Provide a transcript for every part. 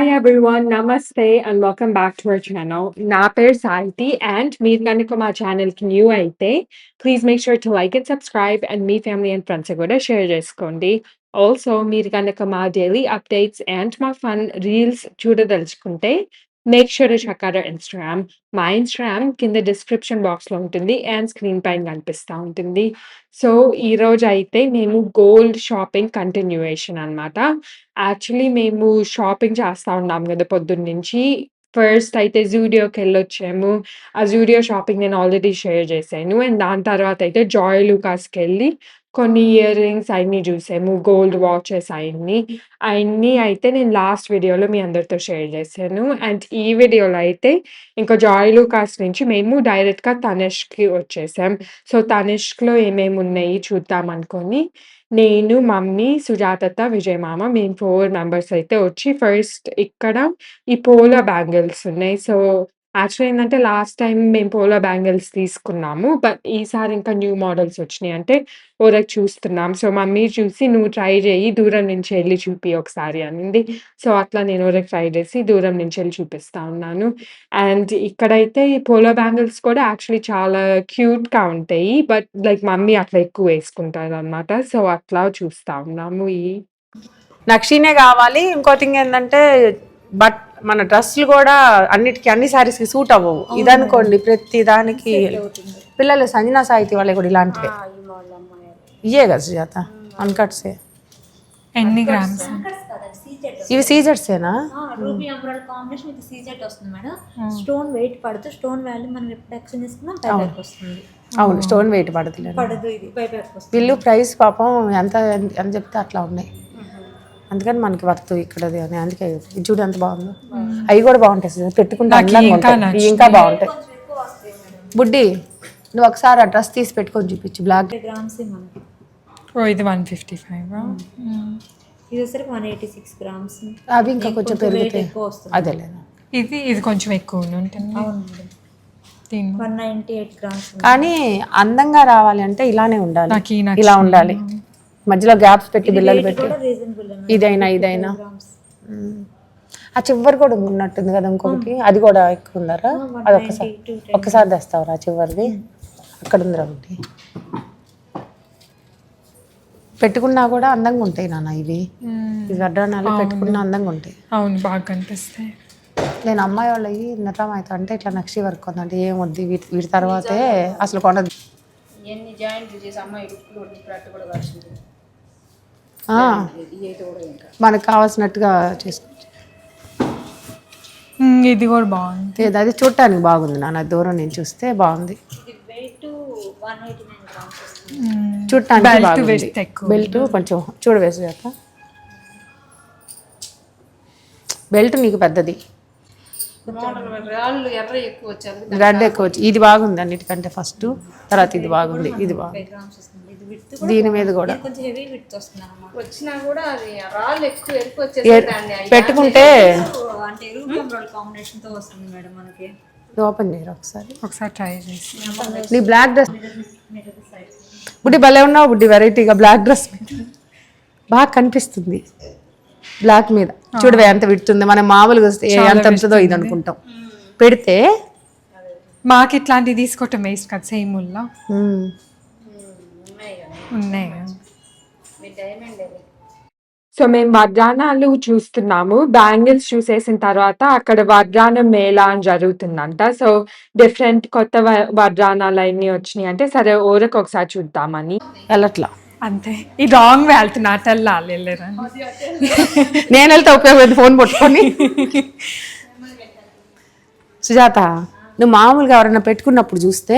Hi everyone, Namaste and welcome back to our channel. Na పేరు Sahithi and మీరు కనుక మా ఛానల్కి న్యూ అయితే please make sure to like and subscribe and మీ ఫ్యామిలీ అండ్ ఫ్రెండ్స్ కూడా షేర్ చేసుకోండి. ఆల్సో మీరు కనుక మా డైలీ అప్డేట్స్ అండ్ మా ఫన్ రీల్స్ చూడదలుచుకుంటే make sure to check out our Instagram. మా ఇన్స్టాగ్రామ్ కింద డిస్క్రిప్షన్ బాక్స్లో ఉంటుంది అండ్ స్క్రీన్ పైన కనిపిస్తూ ఉంటుంది. సో ఈరోజు అయితే మేము గోల్డ్ షాపింగ్ కంటిన్యూయేషన్ అన్నమాట. యాక్చువల్లీ మేము షాపింగ్ చేస్తా ఉన్నాం గదా పొద్దున్నుంచి. ఫస్ట్ అయితే జూడియోకెళ్ళొచ్చాము. ఆ జూడియో షాపింగ్ నేను ఆల్రెడీ షేర్ చేశాను. అండ్ దాని తర్వాతయితే జాయ్ లూకాస్‌కెళ్ళి కొన్ని ఇయర్ రింగ్స్ అయన్నీ జూసాము. గోల్డ్ వాచెస్ అయన్నీ అయితే నేను లాస్ట్ వీడియోలో మీ అందరితో షేర్ చేశాను. అండ్ ఈ వీడియోలో అయితే ఇంకా జాయ్ లూకాస్ నుంచి మేము డైరెక్ట్‌గా తనిష్క్‌కి వచ్చేసాం. సో, తనిష్క్‌లో ఏమేమున్నాయి చూద్దామనుకోని నేను, మమ్మీ, సుజాతత్త, విజయ్ మామ మేము 4 మెంబర్స్ అయితే వచ్చి ఫస్ట్ ఇక్కడ ఈ పోలో బ్యాంగిల్స్ ఉన్నాయి. సో, యాక్చువల్లీ ఏందంటే లాస్ట్ టైమ్ మేము పోలో బ్యాంగిల్స్ తీసుకున్నాము. బట్ ఈసారి ఇంకా న్యూ మోడల్స్ వచ్చినియి. అంటే ఓరకి చూస్తున్నాం. సో, మమ్మీ చూసి "నువ్వు ట్రై చెయ్యి. దూరం నుంచి ఎళ్లి చూపి ఒకసారి" అనింది. సో, అట్లా నేను ఓరకి ట్రై చేసి దూరం నుంచెళ్ళి చూపిస్తా ఉన్నాను. అండ్ ఇక్కడైతే ఈ పోలో బ్యాంగిల్స్ కూడా యాక్చువల్లీ చాలా క్యూట్‌గా ఉంటాయి. బట్ లైక్ మమ్మీ అట్లా ఎక్కువ వేసుకుంటారనమాట. సో, అట్లా చూస్తా ఉన్నాము. నక్షీనే కావాలి. ఇంకో థింగ్ ఏంటంటే బట్ మన డ్రెస్సులు కూడా అన్నిటికీ అన్ని శారీస్కి సూట్ అవ్వవు. ఇదనుకోండి ప్రతి దానికి పిల్లలు సంజనా సాహితీ వాళ్ళే కూడా ఇలాంటివే ఇయే కదా సుజాత అన్కట్సే. ఎన్ని గ్రామ్స్? ఇవి సీజెట్సేనా? రూబీ ఎంబ్రాయిడరీ కాంబినేషన్ విత్ సీజెట్ వస్తుంది మేడం. స్టోన్ వెయిట్ పడుతూ స్టోన్ వాల్యూ మనం ఎప్పుడు ఎక్స్చేంజ్ చేసుకున్నా బైబ్యాక్ వస్తుంది. అవును, స్టోన్ వెయిట్ పడదు. ఇది బైబ్యాక్ వస్తుంది. వీళ్ళు ప్రైస్ పాపం ఎంత ఎంత చెప్తే అట్లా ఉన్నాయి. అందుకని మనకి వర్త్ ఇక్కడది అని. అందుకే ఇది చూడు ఎంత బాగుందో. అవి కూడా బాగుంటాయి పెట్టుకుంటే ఇంకా బాగుంటాయి. బుడ్డి నువ్వు ఒకసారి ఆ డ్రెస్ తీసి పెట్టుకొని చూపించు. బ్లాక్ గ్రామ్స్ మనకి. ఇది 155. ఇది వచ్చేసరికి 186 గ్రామ్స్. అవి ఇంకా కొంచెం పెరుగుతాయి. అదేలేదు, ఇది కొంచెం ఎక్కువ ఉంటుంది. 198 గ్రామ్స్. కానీ అందంగా రావాలి అంటే ఇలానే ఉండాలి. ఇలా ఉండాలి. మధ్యలో గ్యాప్స్ పెట్టి బిల్లలు పెట్టి ఇదైనా ఆ చివరి కూడా ఉన్నట్టుంది కదా ఇంకొకటి. అది కూడా ఎక్కువ ఉందరా? అది ఒక్కసారి తెస్తావరా చివరిది? అక్కడ ఉందిరా ఒకటి. పెట్టుకున్నా కూడా అందంగా ఉంటాయి నాన్న ఇవి. ఇవి వడ్డానాలు పెట్టుకున్నా అందంగా ఉంటాయి. అవును, బాగా కనిపిస్తాయి. నేను అమ్మాయి వాళ్ళకి నతం అయితే అంటే ఇట్లా నక్షి వర్క్ ఉందంటే ఏమొద్ది వీటి తర్వాతే అసలు కొనదు. మనకు కావాల్సినట్టుగా చేసుకోవచ్చు. ఇది కూడా బాగుంది. అది చూడటానికి బాగుంది నాన్న. దూరం నేను చూస్తే బాగుంది. చూడటానికి బెల్ట్ కొంచెం చూడవేసి బెల్ట్ నీకు పెద్దది, రెడ్ ఎక్కువ వచ్చి ఇది బాగుంది అన్నిటికంటే. ఫస్ట్ తర్వాత ఇది బాగుంది. ఇది బాగుంది. దీని మీద కూడా పెట్టుకుంటే ఓపెన్ చేయరు ఒకసారి ట్రై చేసి. నీ బ్లాక్ డ్రెస్ బుడ్డి భలే ఉన్నావు బుడ్డి. వెరైటీగా బ్లాక్ డ్రెస్ బాగా కనిపిస్తుంది. బ్లాక్ మీద చూడవే ఎంత విడుతుంది. మనం మామూలుగా వస్తే ఎంత ఉంటుందో ఇది అనుకుంటాం. పెడితే మాకు ఇట్లాంటివి తీసుకోవటం వేస్ట్ కదా. సేమ్ ఉల్లా ఉన్నాయి. సో, మేము వడ్డానాలు చూస్తున్నాము. బ్యాంగిల్స్ చూసేసిన తర్వాత అక్కడ వడ్డానం మేళా అని జరుగుతుందంట. సో, డిఫరెంట్ కొత్త వడ్డానాలు అన్నీ వచ్చినాయి అంటే సరే ఓరకు ఒకసారి చూద్దామని. వెళ్ళట్లా అంతే. ఈ రాంగ్ వెళ్తున్నా వెళ్ళరా? నేను వెళ్తే ఉపయోగపడింది ఫోన్ పట్టుకొని. సుజాత నువ్వు మామూలుగా ఎవరైనా పెట్టుకున్నప్పుడు చూస్తే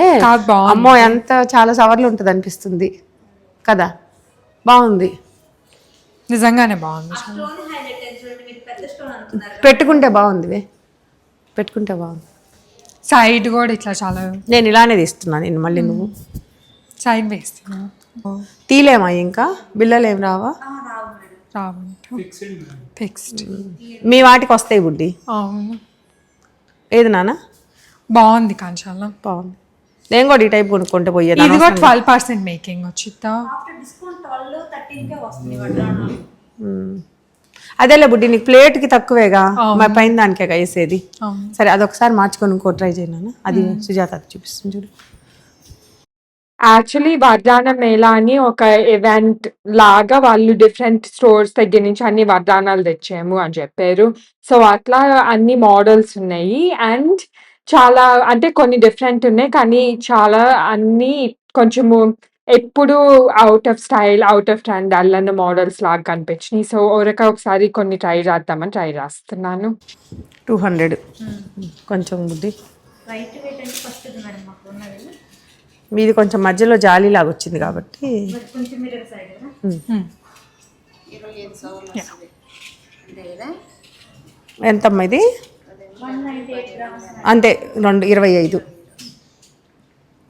అమ్మో ఎంత చాలా సవర్లు ఉంటుంది అనిపిస్తుంది కదా. బాగుంది, నిజంగానే బాగుంది. పెట్టుకుంటే బాగుంది. పెట్టుకుంటే బాగుంది. సైడ్ కూడా ఇట్లా చాలా. నేను ఇలానే తీస్తున్నాను. నేను మళ్ళీ నువ్వు సైడ్ వేస్తున్నా. తీలేమా ఇంకా బిల్లలు ఏం రావా? ఫిక్స్డ్. మీ వాటికి వస్తాయి బుడ్డి. అవును. ఏది నాన్న బాగుంది కానీ చాలా బాగుంది. నేను కూడా ఈ టైప్ కొనుక్కుంటే పోయేది. ఇది కూడా 12% మేకింగ్ వచ్చిద్దా? అదేలే బుడ్డి, నీకు ప్లేట్కి తక్కువేగా, మా పైన దానికేగా వేసేది. సరే అదొకసారి మార్చుకొని ఇంకో ట్రై చేయను. అది సుజాత చూపిస్తుంది చూడు. యాక్చువల్లీ వడ్డానం మేళా అని ఒక ఈవెంట్ లాగా వాళ్ళు డిఫరెంట్ స్టోర్స్ దగ్గర నుంచి అన్ని వడ్డానాలు తెచ్చాము అని చెప్పారు. సో, అట్లా అన్ని మోడల్స్ ఉన్నాయి. అండ్ చాలా అంటే కొన్ని డిఫరెంట్ ఉన్నాయి. కానీ చాలా అన్నీ కొంచెము ఎప్పుడు out of style, out of trend అల్లన్న మోడల్స్ లాగా కనిపించినాయి. సో, ఒకసారి కొన్ని ట్రై చేద్దామని ట్రై చేస్తున్నాను. 200 కొంచెం బుడ్డి. లైట్ వెయిట్ అంటే ఫస్ట్ మేడం మాకు ఉన్నది. మీది కొంచెం మధ్యలో జాలీ లాగా వచ్చింది కాబట్టి కొంచెం మిర్రర్ సైడ్ కదా. ఎంతమ్మా ఇది? 198 grams. అంతే, 25 2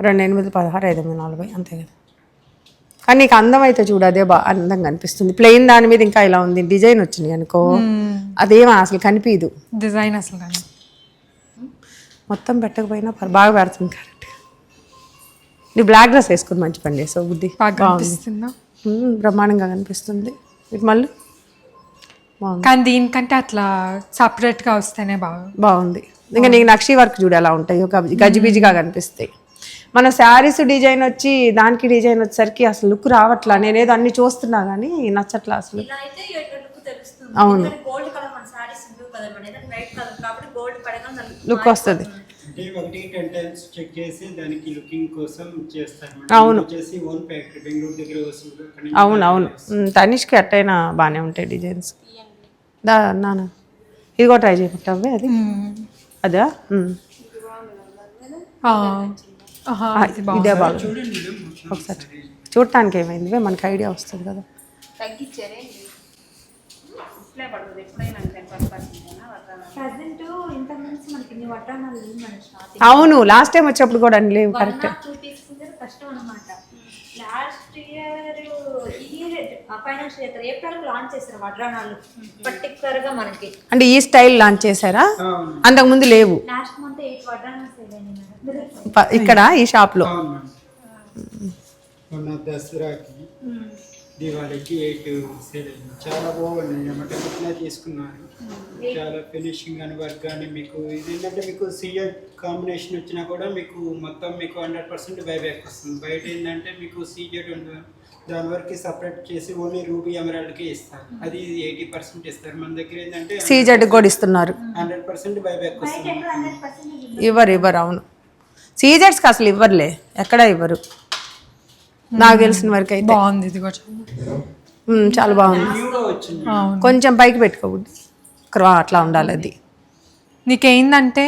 8 16 5 40 అంతే కదా. కానీ నీకు అందం అయితే చూడు, అదే బాగా అందంగా అనిపిస్తుంది. ప్లెయిన్ దాని మీద ఇంకా ఇలా ఉంది, డిజైన్ వచ్చింది అనుకో అదేమో అసలు కనిపించదు డిజైన్ అసలు కానీ. మొత్తం పెట్టకపోయినా బాగా పెడుతుంది కరెక్ట్. నువ్వు బ్లాక్ డ్రెస్ వేసుకుని మంచి పని చేసావు బుద్ధి, కనిపిస్తుందా? బ్రహ్మాండంగా కనిపిస్తుంది. ఇటు మళ్ళీ కానీ దీనికంటే అట్లా సపరేట్ గా వస్తేనే బాగుంది. ఇంకా నీకు నక్షి వర్క్ చూడు ఎలా ఉంటాయి, ఒక గజిబిజిగా కనిపిస్తాయి. మన శారీస్ డిజైన్ వచ్చి దానికి డిజైన్ వచ్చేసరికి అసలు లుక్ రావట్లా. నేనేదో అన్ని చూస్తున్నా కానీ నచ్చట్లా అసలు. ఇలా అయితే లుక్ తెలుస్తుంది. అవును, గోల్డ్ కలర్ మన సారీస్ బ్లూ కలర్ మన వైట్ కలర్ కాబట్టి గోల్డ్ పడగా లుక్ వస్తుంది. అంటే ఒకటి 10 టైమ్స్ చెక్ చేసి దానికి లుకింగ్ కోసం చేస్తారు. అవును, వచ్చేసి ఓన్ ఫ్యాక్టరీ బెంగళూరు దగ్గర వస్తుంది. అవును అవును. తనిష్కి అట్టయినా బాగానే ఉంటాయి డిజైన్స్. దా నాన్న ఇది కూడా ట్రై చేయమంటావే? అది అదా? ఇదే బాగా ఒకసారి చూడటానికి ఏమైంది మనకి ఐడియా వస్తుంది కదా. అవును, లాస్ట్ టైం వచ్చేప్పుడు కూడా అని లేవు. కరెక్ట్. కష్టం అనమాట. Last year financial year April launch చేశారు వడ్రానాలు పర్టికులర్ గా మనకి. అంటే ఈ స్టైల్ లాంచ్ చేశారా? అంతకు ముందు లేవు. లాస్ట్ మంత్ 8 వడ్రానాలు సేల్ అయినాయి ఇక్కడ ఈ షాప్ లో. దసరాకి దివాళీకి 8 సేల్ అయింది. చాలా బాగున్నాయి అన్నమాట. ఇట్లా తీసుకున్నారు. చాలా ఫినిషింగ్ అని వర్క్ కానీ మీకు ఇది ఏంటంటే మీకు సీఎడ్ కాంబినేషన్ వచ్చినా కూడా మీకు మొత్తం మీకు 100% బైబ్యాక్ వస్తుంది. బయట ఏంటంటే మీకు సీజెడ్ దాని వరకు సపరేట్ చేసి ఓన్లీ రూబీ ఎమరాల్డ్కే ఇస్తారు. అది 80% ఇస్తారు. మన దగ్గర ఏంటంటే సీజెడ్ కూడా ఇస్తున్నారు. 100% బైబ్యాక్ వస్తుంది. ఇవ్వరు. అవును, సీజెడ్స్కి అసలు ఇవ్వర్లే, ఎక్కడ ఇవ్వరు నాకు తెలిసిన వరకు అయితే. బాగుంది ఇది కూడా, చాలా బాగుంది. కొంచెం పైకి పెట్టుకోబుద్ది, అట్లా ఉండాలి అది. నీకేందంటే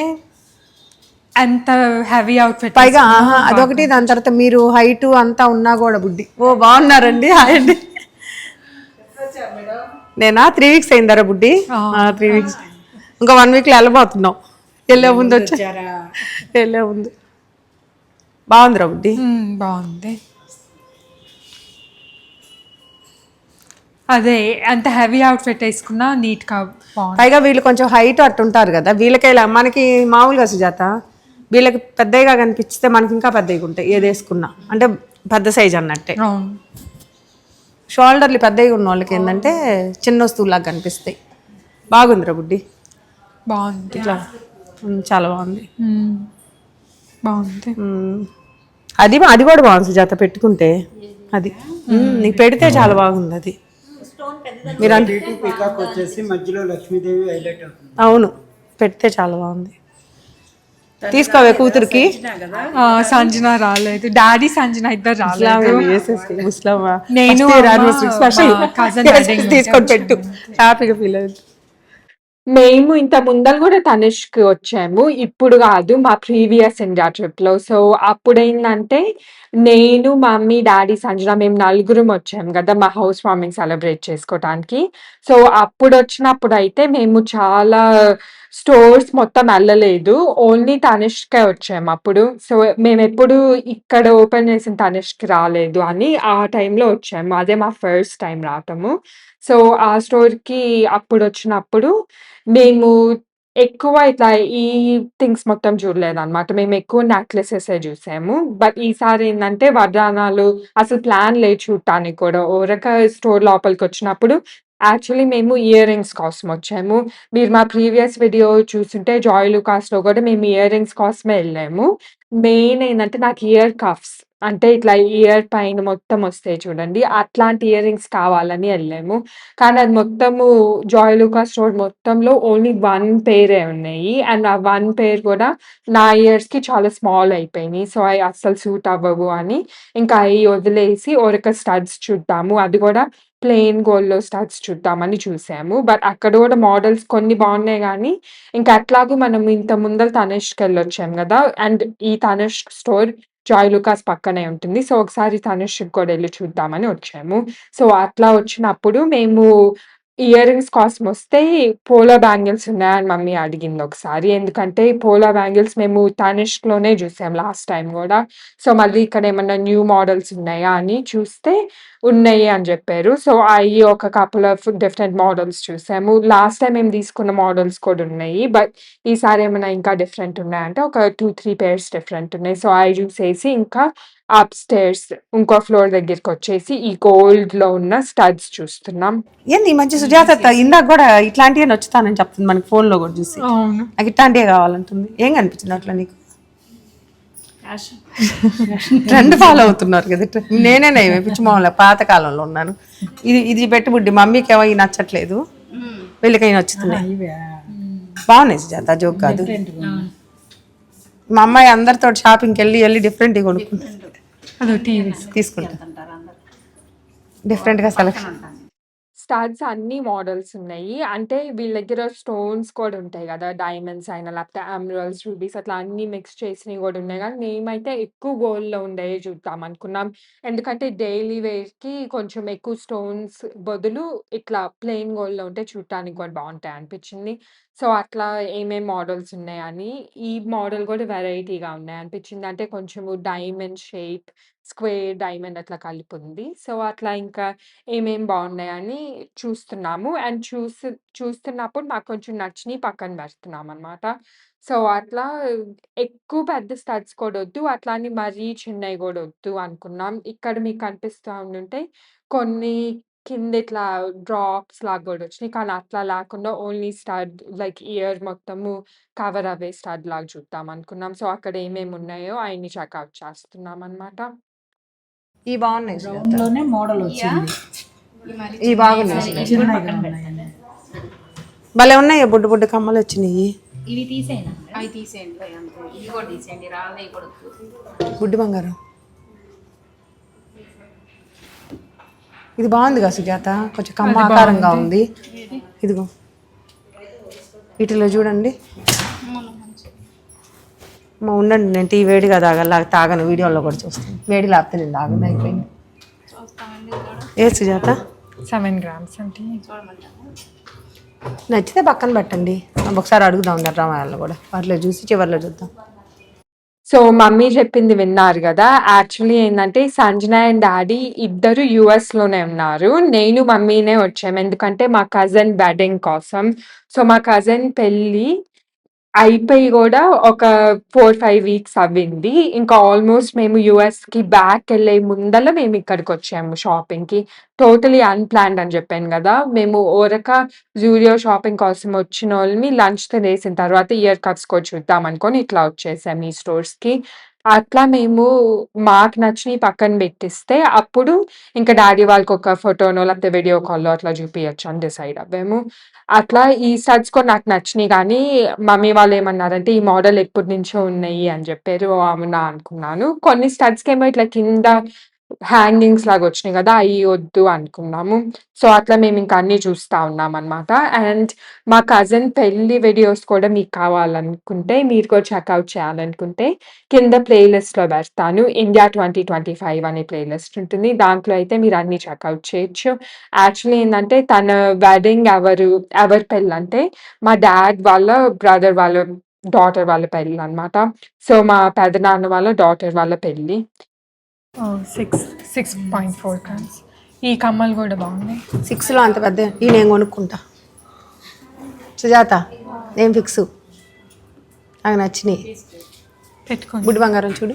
ఎంత హెవీ అవుట్ఫిట్ పైగా అదొకటి. దాని తర్వాత మీరు హైట్ అంతా ఉన్నా కూడా బుడ్డి. ఓ బాగున్నారండి, హాయ్ అండి. నేనా 3 weeks అయిందరా బుడ్డి. 3 weeks, ఇంకా 1 weekలో వెళ్ళబోతున్నాం. వెళ్ళే ముందు బాగుందిరా బుడ్డి. బాగుంది. అదే అంత హెవీ అవుట్ఫిట్ వేసుకున్నా నీట్గా బాగుంది. పైగా వీళ్ళు కొంచెం హైట్ అట్టుంటారు కదా, వీళ్ళకి ఇలా మనకి మామూలుగా సుజాత వీళ్ళకి పెద్దగా కనిపిస్తే మనకి ఇంకా పెద్దగా ఉంటాయి ఏది వేసుకున్నా. అంటే పెద్ద సైజ్ అన్నట్టే. షోల్డర్లు పెద్దగా ఉన్న వాళ్ళకి ఏంటంటే చిన్న వస్తువులాగా కనిపిస్తాయి. బాగుందిరా బుడ్డి, బాగుంది. ఇట్లా చాలా బాగుంది. అది కూడా బాగుంది సుజాత పెట్టుకుంటే. అది నీకు పెడితే చాలా బాగుంది. అది మీరు పీకాక్ వచ్చేసి మధ్యలో లక్ష్మీదేవి హైలైట్ అవుతుంది. అవును, పెడితే చాలా బాగుంది. తీసుకోవే కూతురికి. సంజన రాలేదు, డాడీ సంజన ఇద్దరు రాలేదు. నేను తీసుకొని పెట్టు, హ్యాపీగా ఫీల్ అవుతుంది. మేము ఇంత ముందర కూడా తనిష్క్ వచ్చాము. ఇప్పుడు కాదు, మా ప్రీవియస్ ఇండియా ట్రిప్‌లో. సో, అప్పుడేందంటే నేను, మమ్మీ, డాడీ, సంజన మేము నలుగురం వచ్చాము గదా! మా హౌస్ వార్మింగ్ సెలబ్రేట్ చేసుకోటానికి. సో, అప్పుడొచ్చినప్పుడైతే మేము చాలా స్టోర్స్ మొత్తం ఎళ్ళలేదు. ఓన్లీ తనిష్కే వచ్చాము అప్పుడు. సో, మేమెప్పుడు ఇక్కడ ఓపెన్ చేసిన తనిష్క్‌కి రాలేదు అని ఆ టైంలో వచ్చాము. అదే మా ఫస్ట్ టైమ్ రావటము. సో, ఆ స్టోర్‌కి అప్పుడొచ్చినప్పుడు మేము ఎక్కువ ఇట్లా ఈ థింగ్స్ మొత్తం చూడలేదనమాట. మేమెక్కువ నెక్లెసెసే చూసాము. బట్ ఈసారి ఏందంటే వడ్డానాలు అసలు ప్లాన్ లేదు చూడటానికి కూడా. ఊరక స్టోర్ లోపలికొచ్చినప్పుడు యాక్చువల్లీ మేము ఇయర్ రింగ్స్ కోసం వచ్చాము. మీరు మా ప్రీవియస్ వీడియో చూసుంటే జాయ్ లుకాస్‌లో గూడా మేము ఇయర్ రింగ్స్ కోసమే ఎళ్ళాము. మెయిన్ ఏందంటే నాకు ఇయర్ కఫ్స్ అంటే ఇట్లా ఇయర్ పైన మొత్తం వస్తాయి చూడండి. అట్లాంటి ఇయర్ రింగ్స్ కావాలని ఎళ్ళాము. కానీ అది మొత్తము జాయ్ లుకాస్ స్టోర్ మొత్తంలో ఓన్లీ 1 పెయిరే ఉన్నాయి. అండ్ ఆ 1 పెయిర్ గూడా నా ఇయర్స్‌కి చాలా స్మాల్ అయిపోయినాయి. సో, అయి అస్సలు సూట్ అవ్వవు అని ఇంకా అయి వదిలేసి ఓరక స్టడ్స్ చూద్దాము. అది గూడా ప్లెయిన్ గోల్డ్‌లో స్టడ్స్ చూద్దామని చూసాము. బట్ అక్కడ గూడా మోడల్స్ కొన్ని బావున్నాయి గానీ, ఇంకా అట్లాగూ మనం ఇంత ముందల తనిష్క్‌కెళ్ళొచ్చాం గదా! అండ్ ఈ తనిష్క్ స్టోర్ జాయ్ లుకాస్ పక్కనే ఉంటుంది. సో, ఒకసారి తనిష్క్‌కి కూడా ఎళ్లి చూద్దామని వచ్చాము. సో, అట్లా వచ్చినప్పుడు మేము ఇయర్ రింగ్స్ కోసమొస్తే పోలో బ్యాంగిల్స్ ఉన్నాయా అని మమ్మీ అడిగిందొకసారి. ఎందుకంటే పోలో బ్యాంగిల్స్ మేము తనిష్క్‌లోనే జూసాం లాస్ట్ టైమ్ గూడా. సో, మళ్ళీ ఇక్కడేమన్నా న్యూ మోడల్స్ ఉన్నాయా అని చూస్తే ఉన్నాయి అని జెప్పారు. సో, అయి ఒక కపుల్ ఆఫ్ డిఫరెంట్ మోడల్స్ చూసాము. లాస్ట్ టైమ్ మేము తీసుకున్న మోడల్స్ కూడా ఉన్నాయి. బట్ ఈసారి ఏమైనా ఇంకా డిఫరెంట్ ఉన్నాయంటే ఒక 2, 3 పెయిర్స్ డిఫరెంట్ ఉన్నాయి. సో, అయి జూసేసి ఇంకా అప్‌స్టైర్స్ ఇంకో ఫ్లోర్ దగ్గరికొచ్చేసి ఈ గోల్డ్‌లో ఉన్న స్టడ్స్ చూస్తున్నాం. ఏంది ఈ మధ్య సుజాత ఇందాక కూడా ఇట్లాంటివి నచ్చుతానని చెప్తుంది మనకి ఫోన్లో కూడా చూసి. అవును. నాకు ఇట్లాంటివే కావాలంటుంది. ఏం కనిపించింది అట్లా నీకు? ట్రెండ్ ఫాలో అవుతున్నారు కదా. నేనే నయ్యమే పిచ్చి మామూలు పాత కాలంలో ఉన్నాను. ఇది పెట్టి బుడ్డి మమ్మీకి ఏమో ఇవి నచ్చట్లేదు, వీళ్ళకి నచ్చుతున్నాయి. బాగున్నాయి సుజాత, జోక్ కాదు. మా అమ్మాయి అందరితో షాపింగ్కి వెళ్ళి డిఫరెంట్గా కొనుక్కుంటాను, అదో టీవీ తీసుకుంటా డిఫరెంట్గా సెలెక్షన్. స్టడ్స్ అన్ని మోడల్స్ ఉన్నాయి. అంటే వీళ్ళ దగ్గర స్టోన్స్ కూడా ఉంటాయి గదా! డైమండ్స్ అయినా లేకపోతే ఎమరాల్డ్స్, రూబీస్ అట్లా అన్నీ మిక్స్ చేసినవి గూడా ఉన్నాయి గానీ, మేమైతే ఎక్కువ గోల్డ్‌లో ఉండేవి చూద్దాం అనుకున్నాం. ఎందుకంటే డైలీ వేర్‌కి కొంచెం ఎక్కువ స్టోన్స్ బదులు ఇట్లా ప్లెయిన్ గోల్డ్‌లో ఉంటే చూడటానికి కూడా బావుంటాయి అనిపించింది. సో, అట్లా ఏమేం మోడల్స్ ఉన్నాయని ఈ మోడల్ గూడా వెరైటీగా ఉన్నాయి అనిపించింది. అంటే కొంచెము డైమండ్ షేప్, స్క్వేర్ డైమండ్ అట్లా కలిపుంది. సో, అట్లా ఇంకా ఏమేం బావున్నాయని చూస్తున్నాము. అండ్ చూస్తున్నప్పుడు మాకు కొంచెం నచ్చినియి పక్కన పెడుతున్నామనమాట. సో, అట్లా ఎక్కువ పెద్ద స్టడ్స్ కూడా వద్దు. అట్లా అని మరీ చిన్నయి గూడా వద్దు అనుకున్నాం. ఇక్కడ మీకు కనిపిస్తా ఉండుంటాయి. కొన్ని కింద ఇట్లా డ్రాప్స్ లాగా గూడా వచ్చినియి. కానీ అట్లా లేకుండా ఓన్లీ స్టడ్ లైక్ ఇయర్ మొత్తము కవర్ అవ్వే స్టడ్ లాగా చూద్దాం అనుకున్నాం. సో, అక్కడ ఏమేమి ఉన్నాయో అయన్నీ చెకౌట్ చేస్తున్నామనమాట. ఈ బాగున్నాయి సుజాత. లోనే మోడల్ వచ్చింది. ఈ బాగున్నాయి. చిన్నగా ఉన్నాయండి. భలే ఉన్నాయి, బుడ్డు కమ్మలు వచ్చినాయి. ఇవి తీసేయండి, అవి తీసేయండి, అంతే. ఇవి కూడా తీసేయండి, రాళ్ళే కూడా బుడ్డి బంగారం ఇది బాగుందిగా సుజాత, కొంచెం కమ్మ ఆకారంగా ఉంది. ఇదిగో వీటిలో చూడండి. ఉండండి, నేను టీ వేడిగా తాగను, వీడియోలో కూడా చూస్తాను. వేడి లేకపోతే నేను తాగను, అయిపోయింది. ఏ సుజాత 7 గ్రామ్స్ అంటే నచ్చితే పక్కన పెట్టండి, ఒకసారి అడుగుదాం ధర్మాయాలను కూడా, వాటిలో చూసి చివరిలో చూద్దాం. సో, మమ్మీ చెప్పింది విన్నారు గదా! యాక్చువల్లీ ఏందంటే సంజన అండ్ డ్యాడీ ఇద్దరు యూఎస్‌లోనే ఉన్నారు. నేను, మమ్మీనే వచ్చాము. ఎందుకంటే మా కజిన్ వెడ్డింగ్ కోసం. సో, మా కజిన్ పెళ్లి అయిపోయి గూడా ఒక 4, 5 వీక్స్ అవ్వింది. ఇంకా ఆల్‌మోస్ట్ మేము యూఎస్‌కి బ్యాకెళ్ళే ముందల మేమిక్కడికొచ్చాము షాపింగ్‌కి. టోటలీ అన్‌ప్లాన్డ్ అని జెప్పాను గదా! మేము ఓరక జూడియో షాపింగ్ కోసం వచ్చినోళ్ళని లంచ్ తినేసిన తర్వాత ఇయర్ కప్స్ కూడా చూద్దాం అనుకోని ఇట్లా వచ్చేసాం ఈ స్టోర్స్‌కి. అట్లా మేము మాకు నచ్చినయి పక్కన బెట్టిస్తే అప్పుడు ఇంకా డ్యాడీ వాళ్ళకొక ఫోటోనో లేకపోతే వీడియో కాల్‌లో అట్లా జూపియొచ్చు అని డిసైడ్ అవ్వాము. అట్లా ఈ స్టడ్స్ కూడా నాకు నచ్చినియి గానీ, మమ్మీ వాళ్ళేమన్నారంటే, "ఈ మోడల్ ఎప్పటినుంచో ఉన్నాయి" అని జెప్పారు. అవునా అనుకున్నాను. కొన్ని స్టడ్స్‌కేమో ఇట్లా కింద హ్యాంగింగ్స్ లాగొచ్చినియి గదా! అయి వద్దు అనుకున్నాము. సో, అట్లా మేమింక అన్నీ చూస్తా ఉన్నామనమాట. అండ్ మా కజిన్ పెళ్లి వీడియోస్ కూడా మీకు కావాలనుకుంటే, మీరు కూడా చెకౌట్ చేయాలనుకుంటే, కింద ప్లే లిస్ట్‌లో బెడతాను. 'ఇండియా 2025' అనే ప్లే లిస్ట్ ఉంటుంది. దాంట్లో అయితే మీరన్నీ చెకౌట్ చేయొచ్చు. యాక్చువల్లీ ఏందంటే, తన వెడ్డింగ్ ఎవరి పెళ్ళంటే, మా డ్యాడ్ వాళ్ళ బ్రదర్ వాళ్ళ డాటర్ వాళ్ళ పెళ్ళనమాట. సో, మా పెదనాన్న వాళ్ళ డాటర్ వాళ్ళ పెళ్లి. 6.4 గ్రామ్స్. ఈ కమ్మలు కూడా బాగున్నాయి. 6లో అంత పెద్ద ఈ నేను కొనుక్కుంటా సుజాత, నేను ఫిక్స్, నాకు నచ్చినాయి. పెట్టుకోండి. బుడ్డి బంగారం చూడు,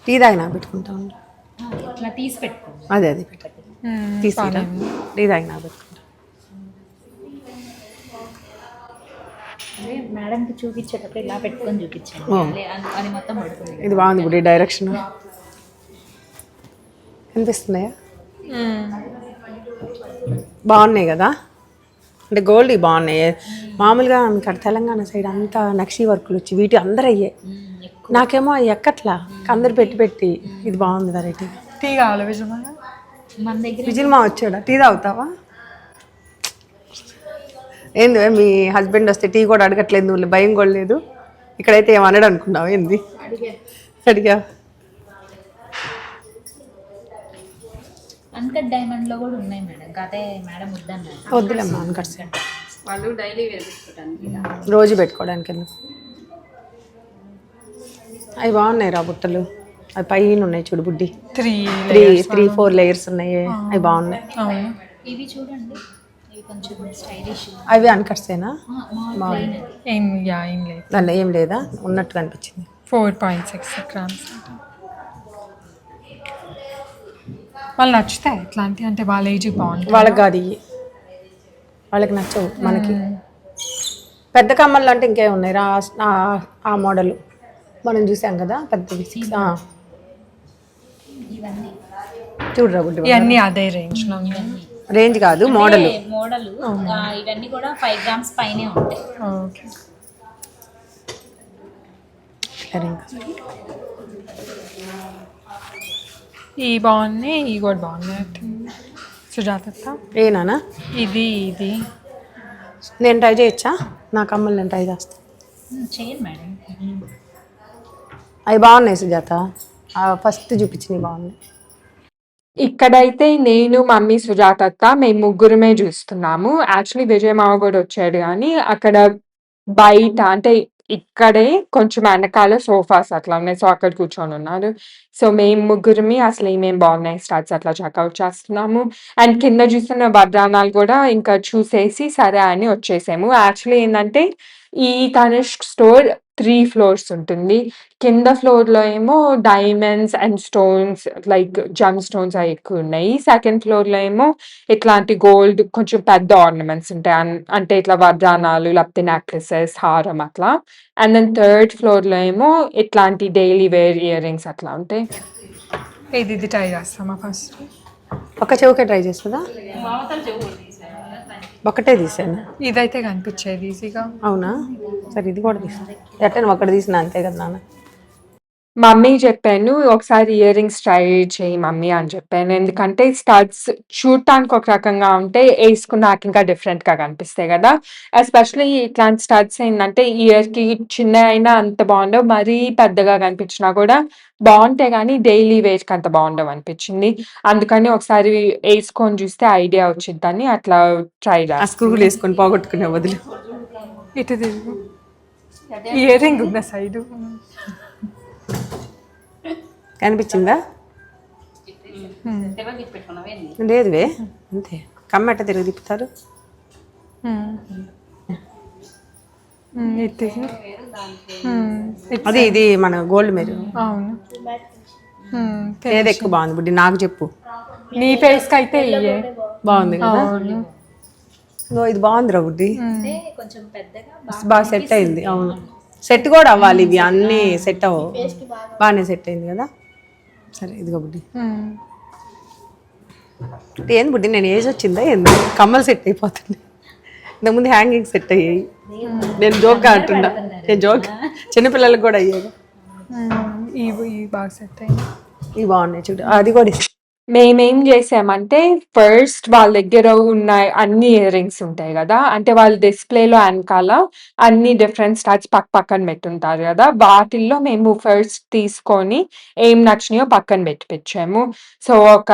టీ తాగి నాకు పెట్టుకుంటా ఉండు. ఇట్లా తీసి పెట్టుకో. అదే పెట్టు. తీసిరా టీ తాగినా పెట్టుకుంటా. అదే మేడంకి చూపించేటప్పుడు ఇలా పెట్టుకొని చూపించాను అది మొత్తం పడుతుంది. ఇది బాగుంది ఇప్పుడు డైరెక్షన్ కనిపిస్తున్నాయా? బాగున్నాయి కదా, అంటే గోల్డ్ బాగున్నాయి. మామూలుగా ఇక్కడ తెలంగాణ సైడ్ అంతా నక్షీ వర్కులు వచ్చి వీటి అందరు అయ్యాయి. నాకేమో అవి ఎక్కట్లా, అందరు పెట్టి పెట్టి. ఇది బాగుంది వెరైటీ. టీ కావాలి విజయమా? మన దగ్గర విజిల్ మా వచ్చాడా? టీ తాగుతావా? ఏంది మీ హస్బెండ్ వస్తే టీ కూడా అడగట్లేదు, నువ్వు భయం కూడా లేదు. ఇక్కడైతే ఏమన్నాడు అనుకున్నావు? ఏంది అడిగా? అన్కట్ డైమండ్ లో కూడా ఉన్నాయి మేడం, అదే మేడం వద్దన్నారు. వద్దులేమ్మా అన్కట్స్, వాళ్ళు డైలీ వేర్ పెట్టుకోవడానికి రోజు పెట్టుకోవడానికి ఎందుకు. అవి బాగున్నాయి రా బుట్టలు, అవి పైన ఉన్నాయి చూడు బుడ్డి, 3-4 లేయర్స్ ఉన్నాయి, అవి బాగున్నాయి. ఇవి చూడండి, ఇవి కొంచెం స్టైలిష్. అవి అన్కట్సేనా? ఏం లేదు, దానిలో ఏం లేదా, ఉన్నట్టు అనిపించింది. 4.6 grams. వాళ్ళు నచ్చుతాయి ఇట్లాంటివి, అంటే వాళ్ళ ఏజ్కి బాగుంటుంది. వాళ్ళకి కాదు ఇవి, వాళ్ళకి నచ్చవు. మనకి పెద్ద కమ్మలు అంటే ఇంకే ఉన్నాయి రా, ఆ మోడల్ మనం చూసాం కదా పెద్దవి. చూడరా గుడ్డి, ఇవన్నీ అదే రేంజ్లో రేంజ్ కాదు మోడల్. ఇవన్నీ కూడా 5 grams పైనే ఉంటాయి. ఓకే. ఈ బాగున్నాయి, ఈ కూడా బాగున్నాయి. సుజాత ఏనా ఇది నేను ట్రై చేయొచ్చా? నా కమ్మలు నేను ట్రై చేస్తాను. చేయండి మేడం. అవి బాగున్నాయి సుజాత, ఫస్ట్ చూపించినవి బాగున్నాయి. ఇక్కడైతే నేను, మమ్మీ, సుజాత అక్క మేము ముగ్గురమే చూస్తున్నాము. యాక్చువల్లీ విజయ్ మావ కూడా వచ్చాడు కానీ అక్కడ బయట అంటే ఇక్కడే కొంచెం వెనకాల సోఫాస్ అట్లా ఉన్నాయి. సో అక్కడ కూర్చొని ఉన్నారు. సో మేము ముగ్గురమి అసలు ఏమేం బాగున్నాయి స్టార్ట్స్ అట్లా చెక్అవుట్ చేస్తున్నాము. అండ్ కింద చూస్తున్న వడ్డానాలు కూడా ఇంకా చూసేసి సరే అని వచ్చేసాము. యాక్చువల్లీ ఏంటంటే ఈ తనిష్క్ స్టోర్ 3 floors ఉంటుంది. కింద ఫ్లోర్‌లో ఏమో diamonds and stones like gem stones అవి ఎక్కువ ఉన్నాయి. సెకండ్ ఫ్లోర్‌లో ఏమో ఇట్లాంటి గోల్డ్ కొంచెం పెద్ద ఆర్నమెంట్స్ ఉంటాయి. అంటే ఇట్లా వడ్డానాలు లేకపోతే నెక్లెసెస్, హారం అట్లా. అండ్ దెన్ థర్డ్ ఫ్లోర్‌లో ఏమో ఇట్లాంటి డైలీ వేర్ ఇయర్ రింగ్స్ అట్లా ఉంటాయి. ఇది ట్రై చేస్తామా ఫస్ట్? ఒక చెవుకే ట్రై చేస్తుందా? ఒకటే తీసాను. ఇదైతే కనిపించేది ఈజీగా. అవునా? సరే ఇది కూడా తీసాను. ఎట్ట ఒకటి తీసిన అంతే కదా నాన్న. మమ్మీ చెప్పాను, "ఒకసారి ఇయర్ రింగ్స్ ట్రై చెయ్యి మమ్మీ" అని చెప్పాను. ఎందుకంటే స్టడ్స్ చూడటానికి ఒక రకంగా ఉంటే, ఏసుకున్నాక ఇంకా డిఫరెంట్‌గా కనిపిస్తాయి గదా! ఎస్పెషల్లీ ఇట్లాంటి స్టడ్స్ ఏంటంటే ఇయర్‌కి చిన్నగయినా అంత బాగుండవు. మరీ పెద్దగా కనిపించినా కూడా బావుంటాయి గానీ, డైలీ వేర్‌కి అంత బాగుండవనిపించింది. అందుకని ఒకసారి ఏసుకొని చూస్తే ఐడియా వచ్చిద్దని అట్లా ట్రై ఆ చేస్తున్నా. స్క్రూలు వేసుకొని పోగొట్టుకునే బదులు. ఇటు తిరుగు. ఇయర్ రింగ్ ఉన్న సైడు. కనిపించిందా? లేదువే, అంతే. కమ్మెట్ట తిరిగి తిప్పుతారు. ఇటు తిరుగు. అది ఇది మన గోల్డ్ మీరు. అవును. ఏది ఎక్కువ బాగుంది బుడ్డి నాకు చెప్పు. నీ ఫేస్కి అయితే ఇయ్యే బాగుంది కదా? అవును. ఇది బాగుందిరా బుడ్డి, కొంచెం పెద్దగా బాగా సెట్ అయింది. అవును, సెట్ కూడా అవ్వాలి, ఇవి అన్నీ సెట్ అవ్వవు. బాగానే సెట్ అయింది కదా? సరే ఇదిగో బుడ్డి. ఏంది బుడ్డి, నేను ఏజ్ వచ్చిందా ఏంది? కమ్మలు సెట్ అయిపోతుంది. ఇంతకుముందు హ్యాంగింగ్ సెట్ అయ్యాయి. నేను జోక్గా అంటున్నా, నేను జోక్. చిన్నపిల్లలకు కూడా అయ్యాయి. ఇవి బాగా సెట్ అయింది. ఇవి బాగున్నాయి చూడు, అది కూడా మేమేం చేసామంటే ఫస్ట్ వాళ్ళ దగ్గర ఉన్న అన్ని ఇయర్ రింగ్స్ ఉంటాయి కదా, అంటే వాళ్ళు డిస్ప్లేలో వెనకాల అన్ని డిఫరెంట్ స్టార్ట్స్ పక్కన పెట్టుంటారు కదా, వాటిల్లో మేము ఫస్ట్ తీసుకొని ఏం నచ్చినాయో పక్కన పెట్టించాము. సో ఒక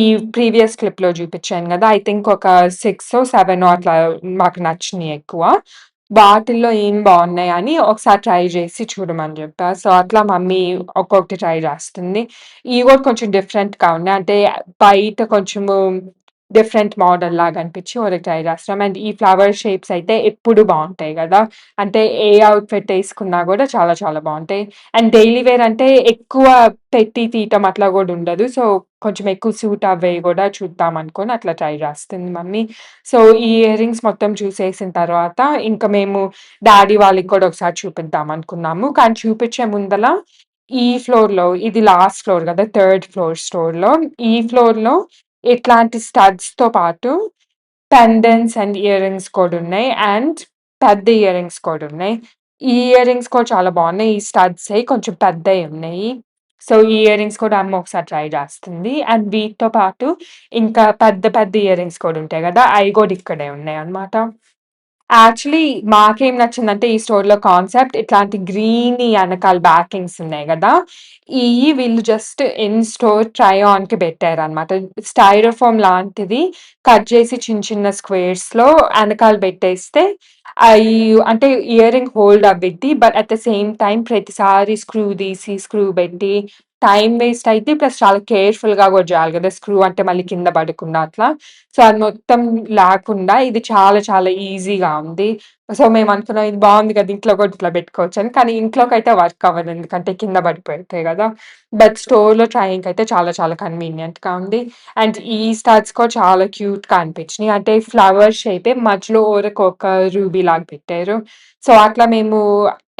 ఈ ప్రీవియస్ క్లిప్లో చూపించాను కదా, ఐ థింక్ ఒక 6-7 అట్లా మాకు నచ్చినాయి ఎక్కువ. వాటిల్లో ఏం బాగున్నాయి అని ఒకసారి ట్రై చేసి చూడమని చెప్పా. సో అట్లా మమ్మీ ఒక్కొక్కటి ట్రై చేస్తుంది. ఇవి కూడా కొంచెం డిఫరెంట్‌గా ఉన్నాయి. అంటే బయట కొంచెము డిఫరెంట్ మోడల్ లాగా అనిపించి ఒకటి ట్రై చేస్తున్నాం. అండ్ ఈ ఫ్లవర్ షేప్స్ అయితే ఎప్పుడు బాగుంటాయి కదా, అంటే ఏ అవుట్ఫిట్ వేసుకున్నా కూడా చాలా చాలా బాగుంటాయి. అండ్ డైలీ వేర్ అంటే ఎక్కువ పెట్టి తీయటం అట్లా కూడా ఉండదు. సో కొంచెం ఎక్కువ సూట్ అవ్వేవి కూడా చూద్దాం అనుకోని అట్లా ట్రై చేస్తుంది మమ్మీ. సో ఈ ఇయర్ రింగ్స్ మొత్తం చూసేసిన తర్వాత ఇంకా మేము డాడీ వాళ్ళకి కూడా ఒకసారి చూపిద్దాం అనుకున్నాము. కానీ చూపించే ముందల ఈ ఫ్లోర్‌లో ఇది లాస్ట్ ఫ్లోర్ గదా! థర్డ్ ఫ్లోర్ స్టోర్‌లో. ఈ ఫ్లోర్‌లో ఇట్లాంటి స్టడ్స్‌తో పాటు పెండెంట్స్ అండ్ ఇయర్ రింగ్స్ కూడా ఉన్నాయి. అండ్ పెద్ద ఇయర్ రింగ్స్ కూడా ఉన్నాయి. ఈ ఇయర్ రింగ్స్ కూడా చాలా బాగున్నాయి. ఈ స్టడ్సే కొంచెం పెద్దయి ఉన్నాయి. సో, ఈ ఇయర్ రింగ్స్ కూడా అమ్మ ఒకసారి ట్రై చేస్తుంది. అండ్ వీటితో పాటు ఇంకా పెద్ద పెద్ద ఇయర్ రింగ్స్ కూడా ఉంటాయి గదా! అయి కూడా ఇక్కడే ఉన్నాయన్నమాట. యాక్చువల్లీ మాకేం నచ్చిందంటే ఈ స్టోర్‌లో కాన్సెప్ట్ ఇట్లాంటి గ్రీనీ ఎనకాల బ్యాకింగ్స్ ఉన్నాయి గదా! ఇయి వీళ్ళు జస్ట్ ఇన్ స్టోర్ ట్రై ఆన్‌కి పెట్టారనమాట. స్టైరోఫోమ్ లాంటిది కట్ చేసి చిన్న చిన్న స్క్వేర్స్‌లో ఎనకాల పెట్టేస్తే అయి అంటే ear ring hold but. At the ద సేమ్ టైమ్ ప్రతిసారి స్క్రూ తీసి, స్క్రూ పెట్టి టైమ్ వేస్ట్ అయిద్ది. ప్లస్ చాలా కేర్‌ఫుల్‌గా కూడా చేయాలి గదా! స్క్రూ అంటే మళ్ళీ కింద పడకుండా అట్లా. సో, అది మొత్తం లేకుండా ఇది చాలా చాలా ఈజీగా ఉంది. సో, మేమనుకున్నాం ఇది బావుంది కదా! ఇంట్లో కూడా ఇట్లా పెట్టుకోవచ్చని. కానీ ఇంట్లోకైతే వర్క్ అవ్వదు. ఎందుకంటే కింద పడిపోతాయి గదా! బట్ స్టోర్‌లో ట్రైయింగ్‌కయితే చాలా చాలా కన్వీనియంట్‌గా ఉంది. అండ్ ఈ స్టడ్స్ కూడా చాలా క్యూట్‌గా అనిపించినియి. అంటే ఫ్లవర్ షేపే మధ్యలో ఊరకొక రూబీ లాగా పెట్టారు. సో, అట్లా మేము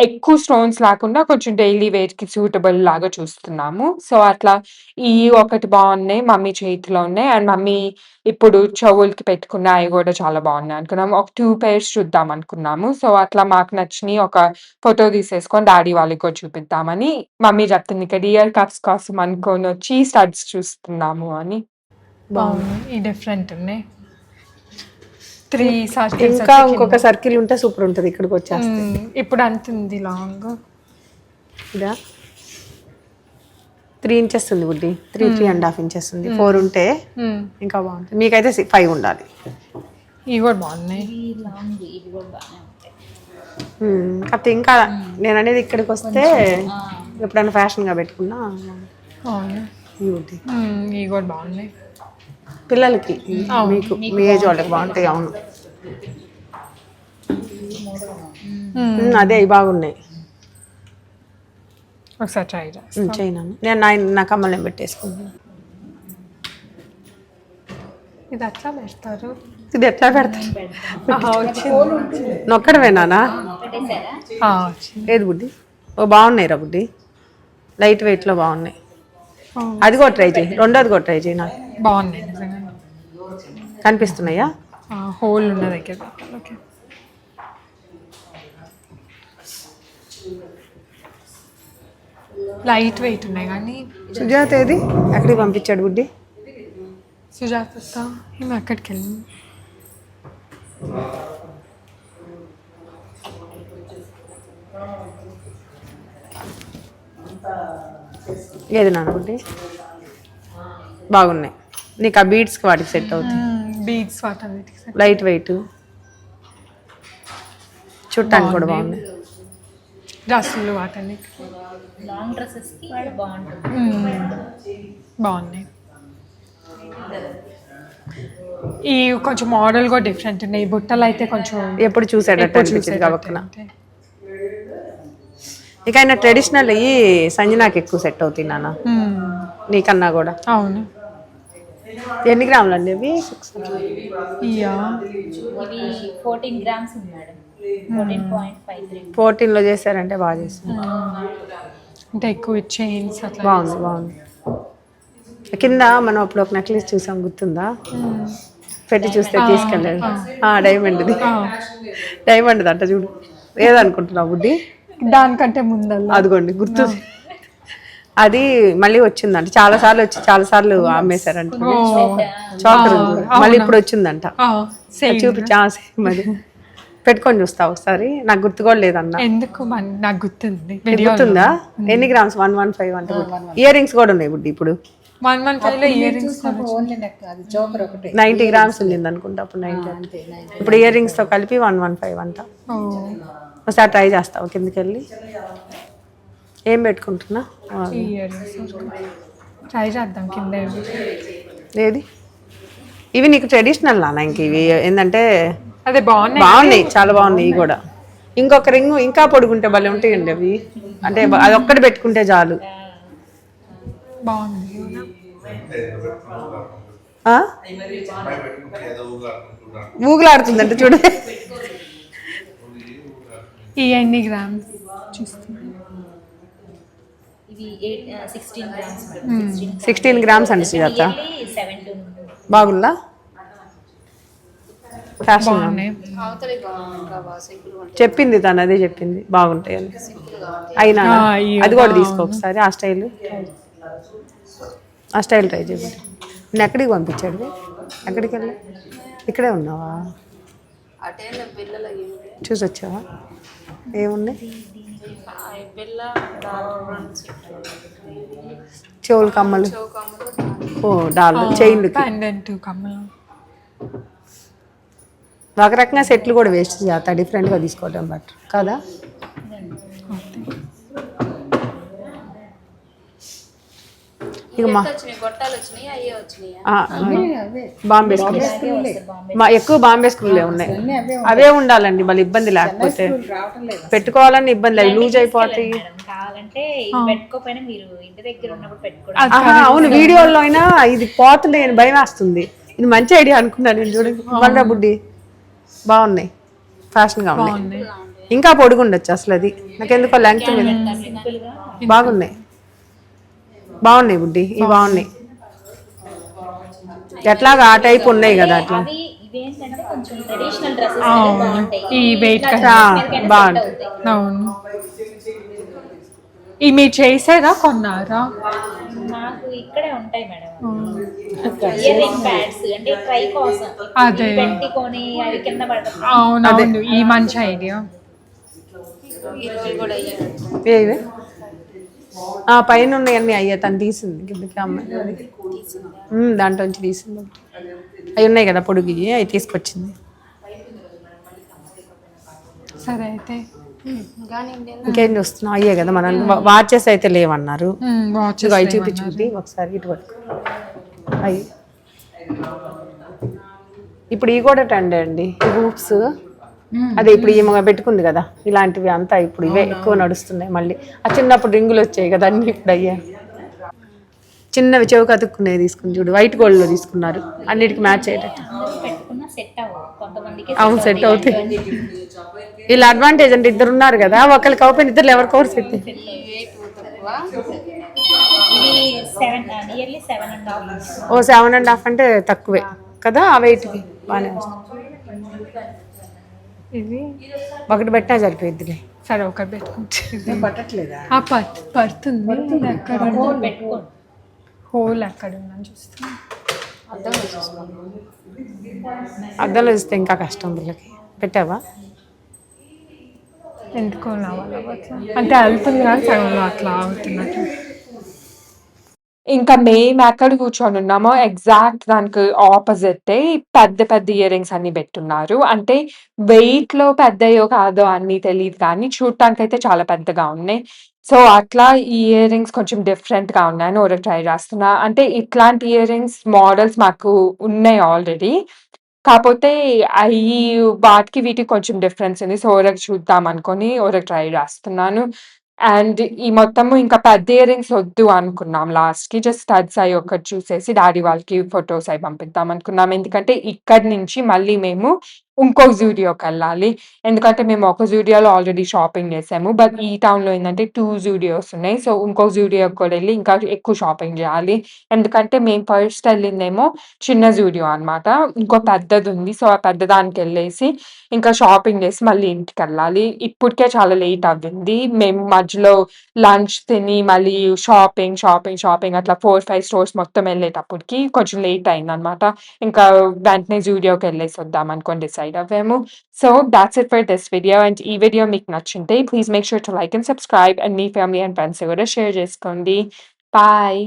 ఎక్కువ స్టోన్స్ లేకుండా కొంచెం డైలీ వేర్‌కి సూటబుల్ లాగా చూస్తున్నాము. సో, అట్లా ఈ ఒకటి బావున్నాయి. మమ్మీ చేతిలో ఉన్నాయి. అండ్ మమ్మీ ఇప్పుడు చెవులకి పెట్టుకున్న అయి గూడా చాలా బావున్నాయి అనుకున్నాము. ఒక 2 పెయిర్స్ చూద్దాం అనుకున్నాము. సో, అట్లా మాకు నచ్చినియి ఒక ఫోటో తీసేసుకొని డాడీ వాళ్ళకి కూడా చూపిద్దామని మమ్మీ చెప్తుంది. ఇక్కడ ఇయర్ కప్స్ కోసం అనుకోనొచ్చి స్టడ్స్ చూస్తున్నాము అని. బాగున్నాయి. ఈ డిఫరెంట్ ఉన్నాయి. 3 సర్కిల్స్ ఇంకా వచ్చి ఇంకొక కింద. సర్కిల్ ఉంటే సూపర్ ఉంటుంది ఇక్కడికి వచ్చేస్తే. ఇప్పుడు అంత ఉంది లాంగ్. ఇదా 3 ఇంచెస్ ఉంది బుడ్డి, 3.5 ఇంచెస్ ఉంది. 4 ఉంటే ఇంకా బాగుంటుంది. మీకైతే 5 ఉండాలి. ఇవి కూడా బాగున్నాయి. లాంగ్ ఇవి కూడా బాగానే ఉంటాయి. కాకపోతే ఇంకా నేను అనేది ఇక్కడికి వస్తే ఎప్పుడైనా ఫ్యాషన్గా పెట్టుకున్నా అవును. ఇవి బుడ్డి ఇవి కూడా బాగున్నాయి. పిల్లలకి మీకు మీ ఏజ్ వాళ్ళకి బాగుంటాయి. అవును అదే ఇవి బాగున్నాయి. ఒకసారి ట్రై చేస్తాను. చేయను నేను నా కమ్మలు నేను పెట్టేసుకుంటాను. ఇది అట్లా పెడతారు. ఇది ఎట్లా పెడతారు? వచ్చింది. నొక్కడమేనా? వచ్చింది. ఏది బుడ్డి? ఓ బాగున్నాయి రా బుడ్డి, లైట్ వెయిట్లో బాగున్నాయి. అది కూడా ట్రై చేయి, రెండోది కూడా ట్రై చేయి. నాకు బాగున్నాయి నిజంగా. కనిపిస్తున్నాయా? హోల్ ఉన్న దగ్గర. ఓకే. లైట్ వెయిట్ ఉన్నాయి కానీ. సుజాత ఏది ఎక్కడికి పంపించాడు బుడ్డి? సుజాత ఈమె అక్కడికి వెళ్ళి ఏది నాన్న బుడ్డి? బాగున్నాయి. నీకు ఆ బీడ్స్కి వాటికి సెట్ అవుతుంది. బీడ్స్ వాటన్నిటికి లైట్ వెయిట్, చుట్టానికి కూడా బాగున్నాయి. డ్రెస్సులు వాటన్నిటికి లాంగ్ డ్రెస్సెస్కి బాగుంటుంది. బాగున్నాయి. ఈ కొంచెం మోడల్ కూడా డిఫరెంట్ ఉన్నాయి. ఈ బుట్టలు అయితే కొంచెం ఎప్పుడు చూసాడట అనిపించింది కాబట్టి. ఇక ఆయన ట్రెడిషనల్ ఈ సంజనాకి ఎక్కువ సెట్ అవుతుంది నాన్న, నీకన్నా కూడా. అవును. ఎన్ని గ్రాములు అండి అవి? ఇయా ఇవి 14 గ్రామ్స్ ఉంది మేడం. 14.53. 14లో చేశారంటే బాగా చేశారు. అంటే ఎక్కువ చైన్స్ అట్లా. బాగుంది బాగుంది. కింద మనం అప్పుడు ఒక నెక్లెస్ చూసాం, గుర్తుందా? పెట్టి చూస్తే తీసుకెళ్ళాడు. డైమండ్ది, డైమండ్ది అంట చూడు. ఏదనుకుంటున్నావు బుడ్డి? దానికంటే ముందల్లా అదిగోండి గుర్తు. అది మళ్ళీ వచ్చిందంట, చాలా సార్లు అమ్మేశారంట. చాకర్ మళ్ళీ ఇప్పుడు వచ్చిందంట. చూపించా మరి పెట్టుకొని చూస్తా ఒకసారి. నాకు గుర్తు కూడా లేదన్న. ఎందుకు నాకు గుర్తుంది. గుర్తుందా? ఎన్ని గ్రామ్స్? 115 అంటే. ఇయర్ రింగ్స్ కూడా ఉన్నాయి బుడ్డి ఇప్పుడు. 115లో ఇయర్ రింగ్స్ 90 గ్రామ్స్ ఉండింది అనుకుంటా అప్పుడు. 90. ఇప్పుడు ఇయర్ రింగ్స్ తో కలిపి 115 అంట. ఒకసారి ట్రై చేస్తావు కిందకి వెళ్ళి. ఏం పెట్టుకుంటున్నా? ఇయర్ రింగ్స్ ట్రై చేద్దాం కింద. ఏది ఇవి నీకు ట్రెడిషనల్ నాన్న, ఇంక ఇవి ఏంటంటే అదే బాగున్నాయి. బాగున్నాయి, చాలా బాగున్నాయి ఇవి కూడా. ఇంకొక రింగ్ ఇంకా పొడుగుంటే భలే ఉంటాయండి అవి, అంటే అది ఒక్కటి పెట్టుకుంటే చాలు. బాగుంది. ఆ? ఊగులాడుతుందంటే చూడ. ఈ ఎన్ని గ్రామ్స్ చూస్తున్నా. ఇవి 16 గ్రామ్స్ 16 గ్రామ్స్ అండి సుజాత. 17 బాగుందా? ఫ్యాషన్ బాగున్నాయి. అవతలి బాగా సింపుల్ ఉంటాయి. చెప్పింది తను, అదే చెప్పింది బాగుంటాయి అని. అయినా అది కూడా తీసుకో ఒకసారి, ఆ స్టైల్ ట్రై చేయండి. నేను ఎక్కడికి పంపించాడు? ఎక్కడికి వెళ్ళి? ఇక్కడే ఉన్నావా? అటే పిల్లల చూసి వచ్చావా? ఏమున్నాయి? పిల్ల చెవులు కమ్మలు, ఓ డాల్ చైన్లు, పెండెంట్ కమ్మలు. ఒక రకంగా సెట్లు కూడా వేస్ట్ చేస్తా, డిఫరెంట్గా తీసుకోవడం బెటర్ కదా. ఇక గొట్టాలు వచ్చినాయి, అయ్యే వచ్చినాయి. బాంబే స్కూల్స్ ఎక్కువ బాంబే స్కూల్లే ఉన్నాయి. అవే ఉండాలండి, మళ్ళీ ఇబ్బంది లేకపోతే పెట్టుకోవాలని ఇబ్బంది, అవి లూజ్ అయిపోతాయి. కావాలంటే పెట్టుకోపోయినా మీరు ఇంటి దగ్గర ఉన్నప్పుడు పెట్టుకోవడం. అవును, వీడియోలో అయినా ఇది పోతుంది అని భయం వేస్తుంది. ఇది మంచి ఐడియా అనుకున్నాను నేను. చూడండి బండా బుడ్డి బాగున్నాయి, ఫ్యాషన్గా ఉన్నాయి. ఇంకా పొడుగు ఉండొచ్చు అసలు, అది నాకెందుకో లెంగ్త్ మీద బాగున్నాయి. బాగున్నాయి బుడ్డి, ఇవి బాగున్నాయి. ఎట్లాగా ఆ టైప్ ఉన్నాయి కదా అట్లా. ఇవేంటంటే కొంచెం ట్రెడిషనల్ డ్రెస్సెస్ బాగుంటాయి. ఈ వెయిట్ బాగుంటాయి. అవును. ఈ మీరు చేసేదా కొన్నారా? మాకు ఇక్కడే ఉంటాయి మేడం. ఇయర్ రింగ్ ప్యాడ్స్ అంటే ట్రై కోసం అదే పెట్టుకొని అవి కింద పడతాయి. అవునవును, ఈ మంచి ఐడియా. ఏవి పైన ఉన్నాయన్నీ అయ్యా తను తీసింది కిందకి అమ్మాయి, దాంట్లోంచి తీసింది. అవి ఉన్నాయి కదా పొడుగు, అవి తీసుకొచ్చింది. సరే అయితే ఇంకేం చూస్తున్నావు? అయ్యే కదా మనం వాచెస్ అయితే లేవన్నారు. అవి చూపించుకుంటే ఒకసారి ఇటు పట్టుకో. అయ్యి ఇప్పుడు ఈ కూడా ట్రెండ్ అండి, ఈ హూప్స్. అదే ఇప్పుడు ఈమె పెట్టుకుంది కదా, ఇలాంటివి అంతా ఇప్పుడు ఇవే ఎక్కువ నడుస్తున్నాయి. మళ్ళీ ఆ చిన్నప్పుడు రింగులు వచ్చాయి కదా, అన్ని ఇప్పుడు అయ్యా. చిన్నవి చెవి కతుక్కునే తీసుకుని చూడు, వైట్ గోల్డ్లో తీసుకున్నారు, అన్నిటికీ మ్యాచ్ అయ్యేటట్టు. అవును, సెట్ అవుతాయి. వీళ్ళ అడ్వాంటేజ్ అంటే ఇద్దరు ఉన్నారు కదా, ఒకరికి అవుపోయిన ఇద్దరు ఎవరికొకరు సెట్. ఓ 7.5 అంటే తక్కువే కదా, ఆ వెయిట్కి బాగానే వస్తుంది. ఇది ఒకటి పెట్టినా సరిపోయిద్దిలే. సరే ఒకటి పెట్టుకుంటే పట్టట్లేదా? పడుతుంది. ఎక్కడ హోల్ ఎక్కడ ఉందని చూస్తాను. అద్దంలో చూస్తే ఇంకా కష్టం వీళ్ళకి. పెట్టావా? ఎందుకో అంటే వెళ్తుంది కానీ సగంలో అట్లా అవుతున్నట్టు. ఇంకా మేము ఎక్కడ కూర్చొని ఉన్నామో ఎగ్జాక్ట్ దానికి ఆపోజిటే పెద్ద పెద్ద ఇయర్ రింగ్స్ అన్ని పెట్టున్నారు. అంటే వెయిట్‌లో పెద్దయో కాదో అన్నీ తెలీదు కానీ చూడటానికైతే చాలా పెద్దగా ఉన్నాయి. సో, అట్లా ఈ ఇయర్ రింగ్స్ కొంచెం డిఫరెంట్‌గా ఉన్నాయని ఒకటి ట్రై చేస్తున్నా. అంటే ఇట్లాంటి ఇయర్ రింగ్స్ మోడల్స్ మాకు ఉన్నాయి ఆల్రెడీ. కాపోతే అయి వాటికి వీటికి కొంచెం డిఫరెన్స్ ఉంది. సో, ఒకటి చూద్దాం అనుకోని ఒకటి ట్రై చేస్తున్నాను. అండ్ ఈ మొత్తము ఇంకా పెద్ద ఇయర్ రింగ్స్ వద్దు అనుకున్నాం లాస్ట్‌కి. జస్ట్ స్టడ్స్ అయి ఒకటి చూసేసి డాడీ వాళ్ళకి ఫోటోస్ అయి పంపిద్దాం అనుకున్నాం. ఎందుకంటే ఇక్కడి నుంచి మళ్ళీ మేము ఇంకొక జూడియోకెళ్ళాలి. ఎందుకంటే మేము ఒక జూడియోలో ఆల్రెడీ షాపింగ్ చేసాము. బట్ ఈ టౌన్‌లో ఏందంటే 2 జూడియోస్ ఉన్నాయి. సో, ఇంకొక జూడియోకి కూడా ఎళ్లి ఇంకా ఎక్కువ షాపింగ్ చేయాలి. ఎందుకంటే మేము ఫస్ట్ ఎళ్ళిందేమో చిన్న జూడియో అనమాట. ఇంకో పెద్దదుంది. సో, ఆ పెద్ద దానికెళ్ళేసి ఇంకా షాపింగ్ చేసి మళ్ళీ ఇంటికెళ్ళాలి. ఇప్పటికే చాలా లేట్ అవ్వింది. మేము మధ్యలో లంచ్ తిని మళ్ళీ షాపింగ్ అట్లా 4, 5 స్టోర్స్ మొత్తం ఎళ్ళేటప్పటికి కొంచెం లేట్ అయిందనమాట. ఇంకా వెంటనే జూడియోకెళ్ళేసి వద్దాం అనుకోని డిసైడ్ అవ్వాము. So, that's it for this video. And ఈ వీడియో మీకు నచ్చుంటే please make sure to like and subscribe. And మీ ఫ్యామిలీ అండ్ ఫ్రెండ్స్‌తో కూడా షేర్ చేసుకోండి. బాయ్.